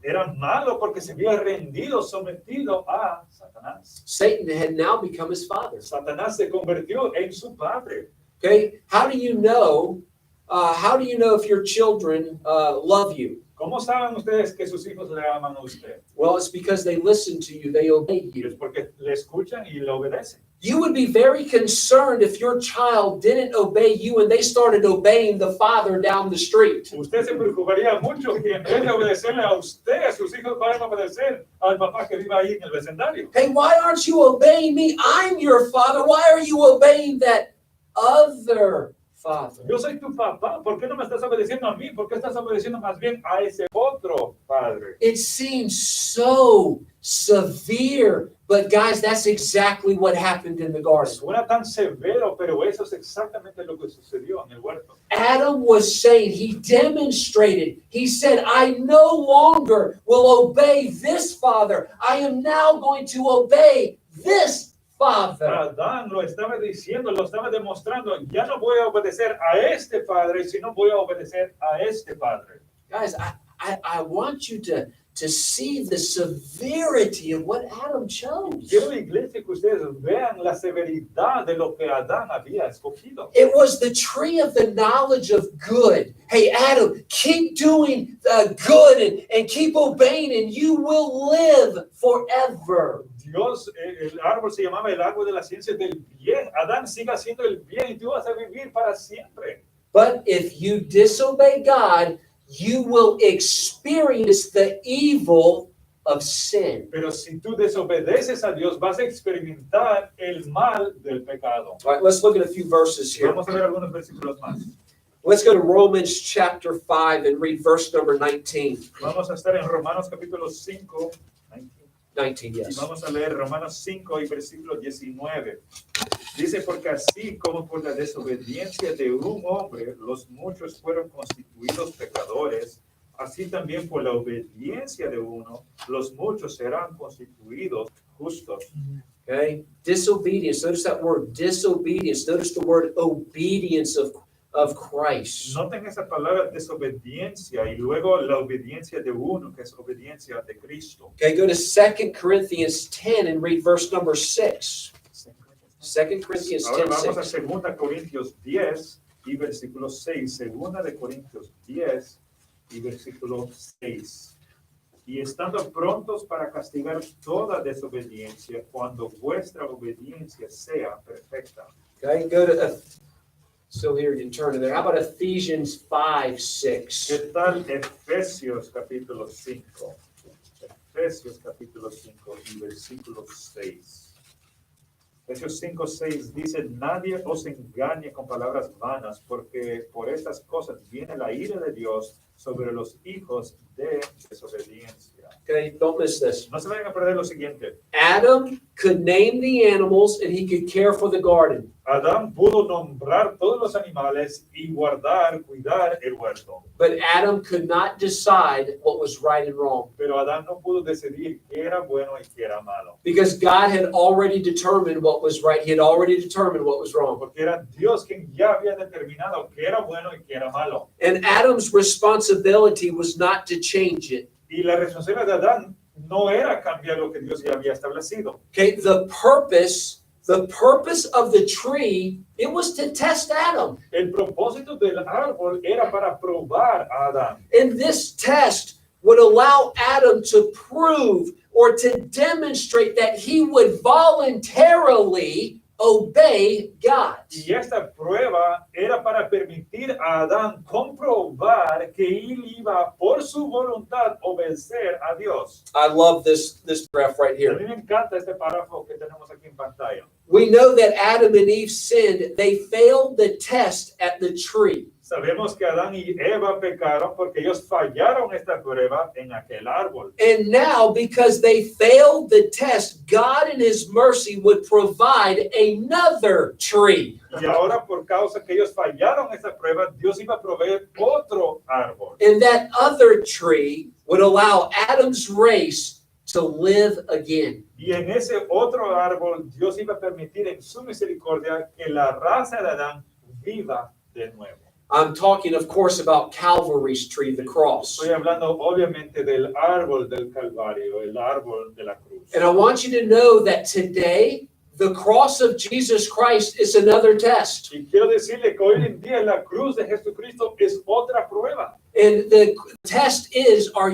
Era malo porque se había rendido, sometido a Satanás. Satan had now become his father. Satanás se convirtió en su padre. Okay, how do you know if your children love you? ¿Cómo saben ustedes que sus hijos le aman a usted? Well, it's because they listen to you, they obey Y es you. porque le escuchan y le obedecen. You would be very concerned if your child didn't obey you and they started obeying the father down the street. Usted se preocuparía mucho que en vez de obedecerle a usted, sus hijos van a obedecer al papá que vive ahí en el vecindario. Hey, why aren't you obeying me? I'm your father. Why are you obeying that other father? Yo soy tu papá, ¿por qué no me estás obedeciendo a mí? ¿Por qué estás obedeciendo más bien a ese otro padre? It seems so severe, but guys, that's exactly what happened in the garden. Suena tan severo, pero eso es exactamente lo que sucedió en el huerto. Adam was saying, he demonstrated, he said, I no longer will obey this father. I am now going to obey this father. Adán lo estaba diciendo, lo estaba demostrando. Ya no voy a obedecer a este padre, sino voy a obedecer a este padre. Guys, I want you to see the severity of what Adam chose. Quiero, iglesia, que ustedes vean la severidad de lo que Adán había escogido. It was the tree of the knowledge of good. Hey, Adam, keep doing good and keep obeying and you will live forever. Dios, el árbol se llamaba el árbol de la ciencia del bien. Adán, siga haciendo el bien y tú vas a vivir para siempre. But if you disobey God, you will experience the evil of sin. Pero si tú desobedeces a Dios, vas a experimentar el mal del pecado. All right, let's look at a few verses here. Vamos a ver algunos versículos más. Let's go to Romans chapter 5 and read verse number 19. Vamos a estar en Romanos capítulo 5. 19, Y yes. vamos a leer Romanos 5 y versículo 19. Dice, porque así como por la desobediencia de un hombre los muchos fueron constituidos pecadores, así también por la obediencia de uno los muchos serán constituidos justos. Okay, disobedience. Notice that word, disobedience. Notice the word obedience of Christ. Noten esa palabra desobediencia y luego la obediencia de uno, que es obediencia de Cristo. Okay, go to 2 Corinthians 10 and read verse number 6. 2 Corinthians Ahora 10, vamos a 6. 2 Corintios 10 y versículo 6. 2 de Corintios 10 y versículo 6. Y estando prontos para castigar toda desobediencia cuando vuestra obediencia sea perfecta. Okay, go to, so here you can turn to there. How about Ephesians 5, 6? ¿Qué tal Efesios capítulo 5? Efesios capítulo 5 y versículo 6. Efesios 5, 6 dice, nadie os engañe con palabras vanas, porque por estas cosas viene la ira de Dios sobre los hijos de desobediencia. Okay, don't miss this. No se vayan a perder lo siguiente. Adam could name the animals and he could care for the garden. Adán pudo nombrar todos los animales y cuidar el huerto. But Adam could not decide what was right and wrong. Pero Adán no pudo decidir qué era bueno y qué era malo. Because God had already determined what was right. He had already determined what was wrong. Porque era Dios quien ya había determinado qué era bueno y qué era malo. And Adam's responsibility was not to change it. Y la responsabilidad de Adán no era cambiar lo que Dios ya había establecido. Okay, the purpose The purpose of the tree, it was to test Adam. El propósito del árbol era para probar a Adán. And this test would allow Adam to prove or to demonstrate that he would voluntarily obey God. Y esta prueba era para permitir a Adán comprobar que él iba por su voluntad obedecer a Dios. I love this graph right A here. mí me encanta este párrafo que tenemos aquí en pantalla. We know that Adam and Eve sinned. They failed the test at the tree. Sabemos que Adán y Eva pecaron porque ellos fallaron esta prueba en aquel árbol. And now, because they failed the test, God in his mercy would provide another tree. Y ahora por causa que ellos fallaron esta prueba, Dios iba a proveer otro árbol. And that other tree would allow Adam's race to live again. Y en ese otro árbol, Dios iba a permitir en su misericordia que la raza de Adán viva de nuevo. I'm talking, of course, about Calvary's tree, the cross. Estoy hablando obviamente del árbol del Calvario, el árbol de la cruz. And I want you to know that today, the cross of Jesus Christ is another test. Y quiero decirle que hoy en día la cruz de Jesucristo es otra prueba. And the test is, are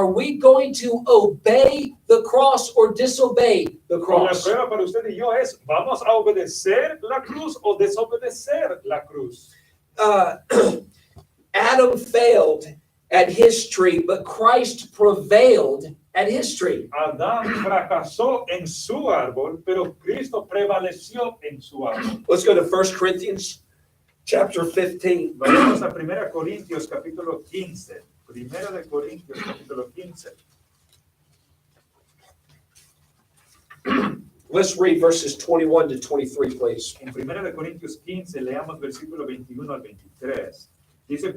we going to obey the cross or disobey the Y la cross? prueba para usted y yo es, ¿vamos a obedecer la cruz o desobedecer la cruz? Adam failed at his tree, but Christ prevailed at his tree. Adán fracasó en su árbol, pero Cristo prevaleció en su árbol. Let's go to 1 Corinthians chapter 15. Vamos a 1 Corintios capítulo 15. 1 de Corintios capítulo 15. Let's read verses 21 to 23, please. En 1 de Corintios 15 leamos versículo 21 al 23. Dice,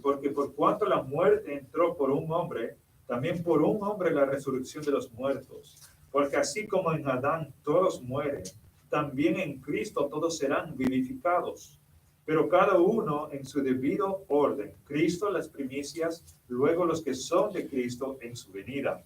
porque por cuanto la muerte entró por un hombre, también por un hombre la resurrección de los muertos. Porque así como en Adán todos mueren, también en Cristo todos serán vivificados. Pero cada uno en su debido orden. Cristo las primicias, luego los que son de Cristo en su venida.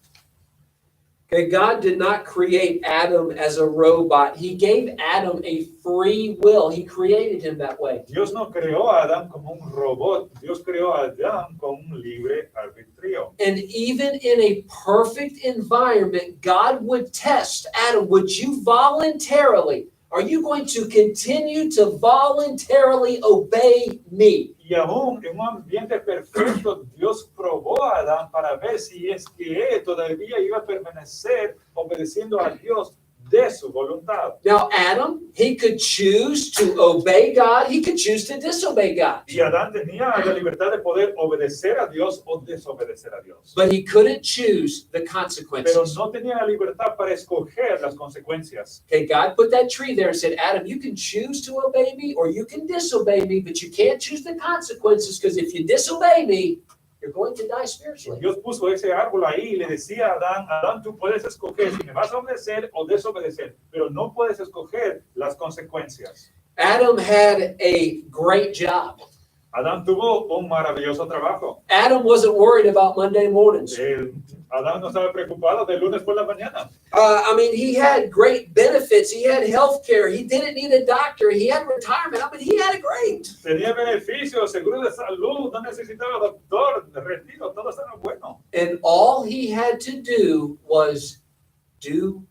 Okay, God did not create Adam as a robot. He gave Adam a free will. He created him that way. Dios no creó a Adán como un robot. Dios creó a Adán con un libre albedrío. And even in a perfect environment, God would test Adam. Would you voluntarily, are you going to continue to voluntarily obey me? Y aún en un ambiente perfecto, Dios probó a Adán para ver si es que él todavía iba a permanecer obedeciendo a Dios de su voluntad. Now, Adam, he could choose to obey God. He could choose to disobey God. Y Adán tenía la libertad de poder obedecer a Dios o desobedecer a Dios. But he couldn't choose the Pero consequences. no tenía la libertad para escoger las consecuencias. Okay, God put that tree there and said, Adam, you can choose to obey me or you can disobey me, but you can't choose the consequences because if you disobey me, you're going to die spiritually. Dios puso ese árbol ahí y le decía a Adán, Adán, tú puedes escoger si me vas a obedecer o desobedecer, pero no puedes escoger las consecuencias. Adam had a great job. Adán tuvo un maravilloso trabajo. Adam wasn't worried about Monday mornings. Adán no estaba preocupado de lunes por la mañana. He had great benefits. He had health care. He didn't need a doctor. He had retirement. He had it great. Tenía beneficios, seguro de salud, no necesitaba doctor, retiro, todo estaba bueno. And all he had to do was do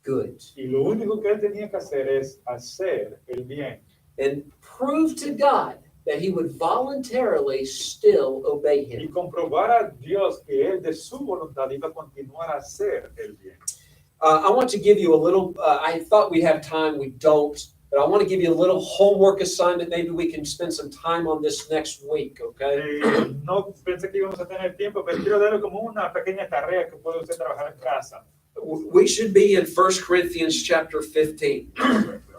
good Y lo único que él tenía que hacer es hacer el bien and prove to God that he would voluntarily still obey y him. comprobar a Dios que él de su voluntad iba a continuar a hacer el bien. I want to give you a little, I thought we'd have time, we don't, but I want to give you a little homework assignment. Maybe we can spend some time on this next week, okay? No pensé que íbamos a tener tiempo, pero quiero darle como una pequeña tarea que puede usted trabajar en casa. We should be in 1 Corinthians chapter 15.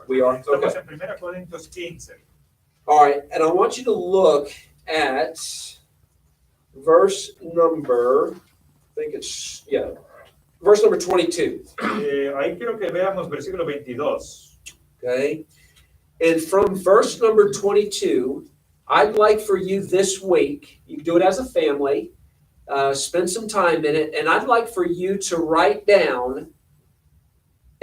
We are, okay. Estamos en 1 Corintios 15. All right, and I want you to look at verse number, verse number 22. Ahí quiero que veamos versículo 22. Okay, and from verse number 22, I'd like for you this week, you can do it as a family, spend some time in it, and I'd like for you to write down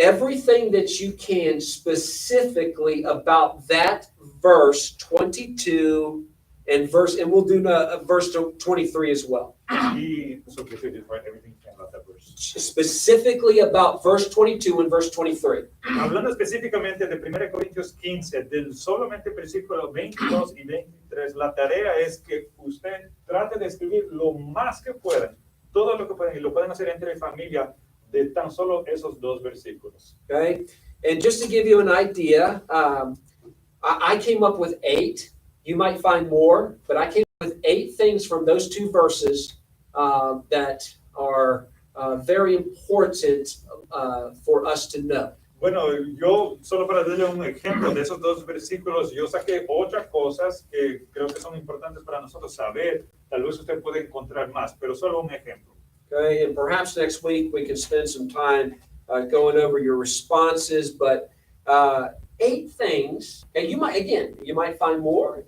everything that you can specifically about that verse 22 and we'll do verse 23 as well. Y suficiente for everything about that verse. Specifically about verse 22 and verse 23. Hablando específicamente de 1 Corintios 15, del solamente versículo 22 y 23, la tarea es que usted trate de escribir lo más que puedan, todo lo que pueden, y lo pueden hacer entre familia de tan solo esos dos versículos. Okay, and just to give you an idea, I came up with 8. You might find more, but I came up with 8 things from those 2 verses that are very important for us to know. Bueno, yo solo para darle un ejemplo de esos dos versículos, yo saqué 8 cosas que creo que son importantes para nosotros saber. Tal vez usted puede encontrar más, pero solo un ejemplo. Okay, and perhaps next week we can spend some time going over your responses, but 8 things, and you might find more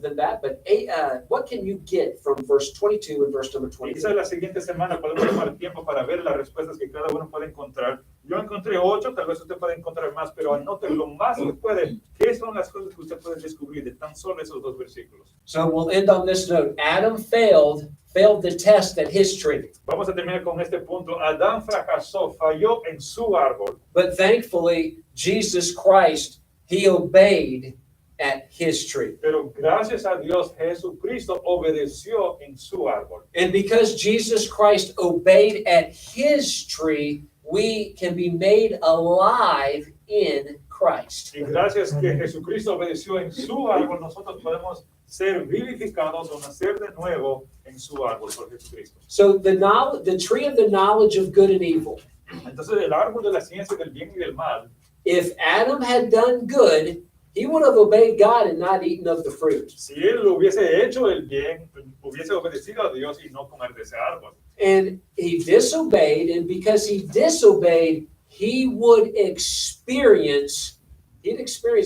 than that, but 8, what can you get from verse 22 and verse number Y 23? quizás la siguiente semana podemos tomar tiempo para ver las respuestas que cada uno puede encontrar. Yo encontré 8, tal vez usted pueda encontrar más, pero anote lo más que puede. ¿Qué son las cosas que usted puede descubrir de tan solo esos dos versículos? So we'll end on this note. Adam failed the test at his tree, Vamos a terminar con este punto. Adán fracasó, falló en su árbol, but thankfully Jesus Christ, he obeyed at his tree. pero gracias a Dios, Jesucristo obedeció en su árbol. And because Jesus Christ obeyed at his tree, we can be made alive in Christ. Y gracias que Jesucristo obedeció en su árbol, nosotros podemos ser vivificados o nacer de nuevo en su árbol por Jesucristo. So the tree of the knowledge of good and evil. Entonces, el árbol de la ciencia del bien y del mal, If Adam had done good, he would have obeyed God and not eaten of the fruit. si él hubiese hecho el bien, hubiese obedecido a Dios y no comer de ese árbol. And he disobeyed, and because he disobeyed, he'd experience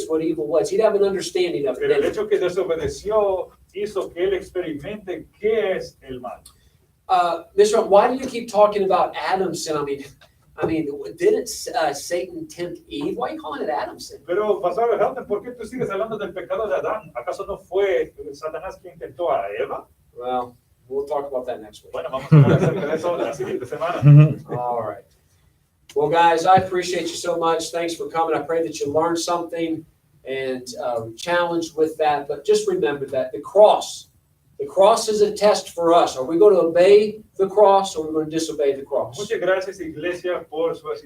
what evil was. He'd have an understanding of Pero el it. hecho que desobedeció hizo que él experimente qué es el mal. Mr. Why do you keep talking about Adam's sin? I mean, didn't Satan tempt Eve? Why are you calling it Adam's sin? Pero, Pastor Helden, ¿por qué tú sigues hablando del pecado de Adán? ¿Acaso no fue Satanás quien tentó a Eva? Well, we'll talk about that next week. Bueno, vamos a hablar acerca de eso la siguiente semana. All right. Well, guys, I appreciate you so much. Thanks for coming. I pray that you learned something and challenged with that. But just remember that the cross is a test for us. Are we going to obey the cross or are we going to disobey the cross? Muchas gracias, Iglesia, por su asistencia.